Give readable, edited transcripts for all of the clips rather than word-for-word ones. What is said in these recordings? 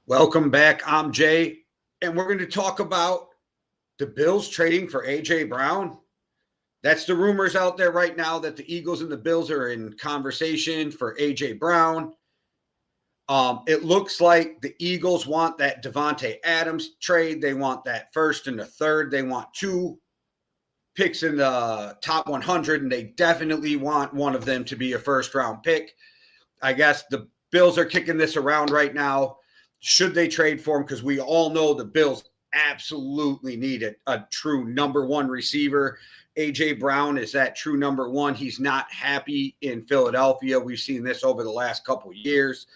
Welcome back. I'm Jay, and we're going to talk about the Bills trading for A.J. Brown. That's the rumors out there right now that the Eagles and the Bills are in conversation for A.J. Brown. It looks like the Eagles want that Davante Adams trade. They want that first and the third. They want two picks in the top 100, and they definitely want one of them to be a first-round pick. I guess the Bills are kicking this around right now. Should they trade for him? Because we all know the Bills absolutely need a true number one receiver. A.J. Brown is that true number one. He's not happy in Philadelphia. We've seen this over the last couple of years.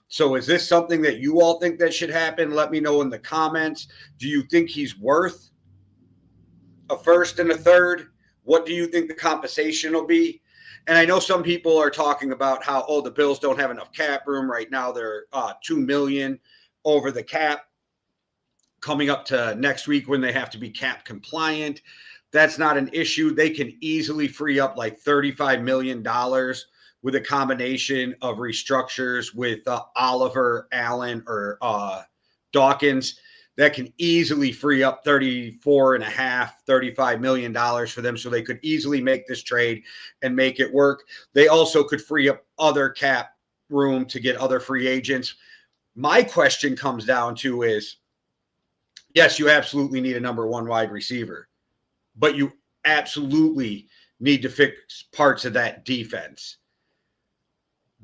So is this something that you all think that should happen? Let me know in the comments. Do you think he's worth a first and a third? What do you think the compensation will be? And I know some people are talking about how, the Bills don't have enough cap room right now. They're $2 million over the cap coming up to next week when they have to be cap compliant. That's not an issue. They can easily free up like $35 million with a combination of restructures with Oliver, Allen, or Dawkins. That can easily free up $35 million for them, so they could easily make this trade and make it work. They also could free up other cap room to get other free agents. My question comes down to is, yes, you absolutely need a number one wide receiver, but you absolutely need to fix parts of that defense.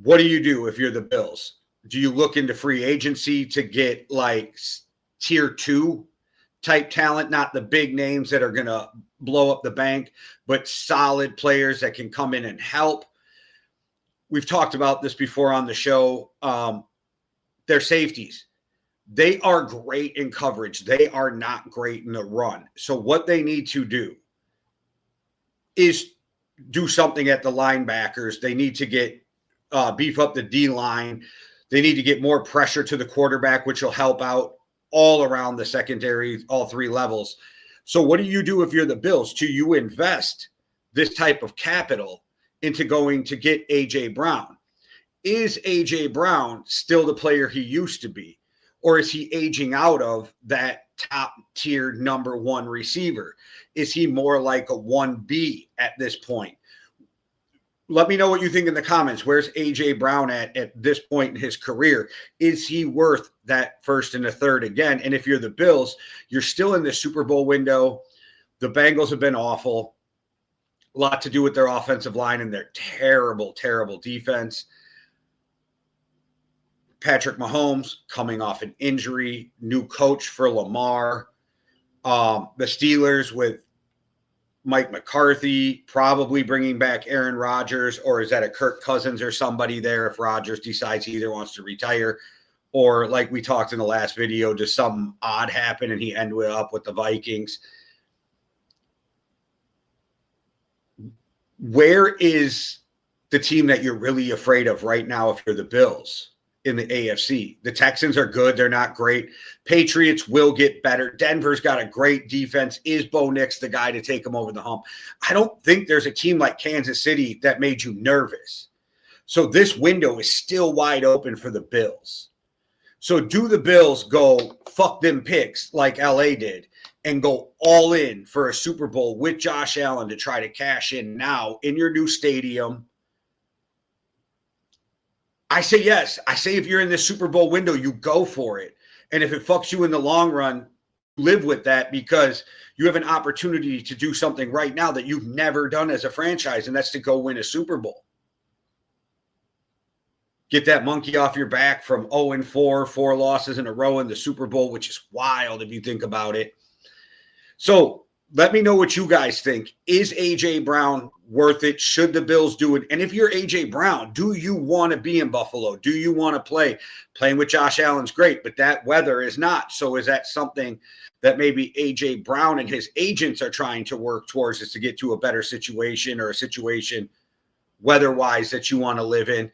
What do you do if you're the Bills? Do you look into free agency to get like tier 2 type talent, not the big names that are going to blow up the bank, but solid players that can come in and help? We've talked about this before on the show. Their safeties, they are great in coverage. They are not great in the run. So what they need to do is do something at the linebackers. They need to get beef up the D-line. They need to get more pressure to the quarterback, which will help out all around the secondary, all three levels. So what do you do if you're the Bills? Do you invest this type of capital into going to get A.J. Brown? Is A.J. Brown still the player he used to be? Or is he aging out of that top-tier number one receiver? Is he more like a 1B at this point? Let me know what you think in the comments. Where's A.J. Brown at this point in his career? Is he worth that first and a third again? And if you're the Bills, you're still in the Super Bowl window. The Bengals have been awful. A lot to do with their offensive line and their terrible, terrible defense. Patrick Mahomes coming off an injury, new coach for Lamar. The Steelers with Mike McCarthy, probably bringing back Aaron Rodgers, or is that a Kirk Cousins or somebody there if Rodgers decides he either wants to retire, or like we talked in the last video, does something odd happen and he ended up with the Vikings? Where is the team that you're really afraid of right now if you're the Bills in the AFC? The Texans are good. They're not great. Patriots will get better. Denver's got a great defense. Is Bo Nix the guy to take them over the hump? I don't think there's a team like Kansas City that made you nervous. So this window is still wide open for the Bills. So do the Bills go fuck them picks like LA did and go all in for a Super Bowl with Josh Allen to try to cash in now in your new stadium? I say yes. I say if you're in this Super Bowl window, you go for it. And if it fucks you in the long run, live with that, because you have an opportunity to do something right now that you've never done as a franchise, and that's to go win a Super Bowl. Get that monkey off your back from 0-4, 4 losses in a row in the Super Bowl, which is wild if you think about it. So let me know what you guys think. Is A.J. Brown worth it? Should the Bills do it? And if you're A.J. Brown, do you want to be in Buffalo? Do you want to play? Playing with Josh Allen's great, but that weather is not. So is that something that maybe A.J. Brown and his agents are trying to work towards, is to get to a better situation, or a situation weather-wise that you want to live in?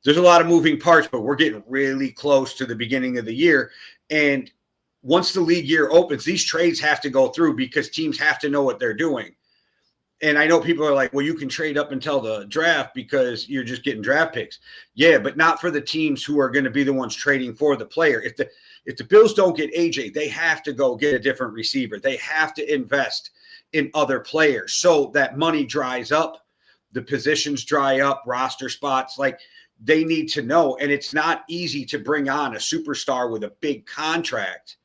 There's a lot of moving parts, but we're getting really close to the beginning of the year. And once the league year opens, these trades have to go through because teams have to know what they're doing. And I know people are like, well, you can trade up until the draft because you're just getting draft picks. Yeah, but not for the teams who are going to be the ones trading for the player. If the Bills don't get AJ, they have to go get a different receiver. They have to invest in other players so that money dries up, the positions dry up, roster spots. Like, they need to know. And it's not easy to bring on a superstar with a big contract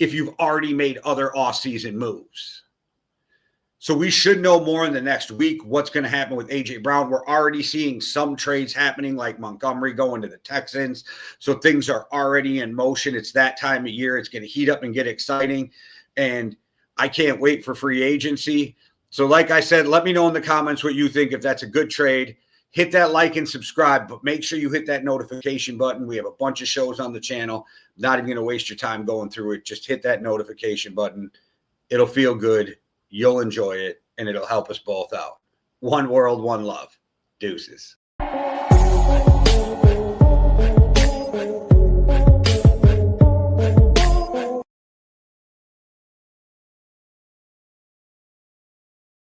if you've already made other offseason moves. So we should know more in the next week what's going to happen with A.J. Brown. We're already seeing some trades happening, like Montgomery going to the Texans. So things are already in motion. It's that time of year. It's going to heat up and get exciting. And I can't wait for free agency. So like I said, let me know in the comments what you think, if that's a good trade. Hit that like and subscribe, but make sure you hit that notification button. We have a bunch of shows on the channel. Not even going to waste your time going through it. Just hit that notification button. It'll feel good. You'll enjoy it, and it'll help us both out. One world, one love. Deuces.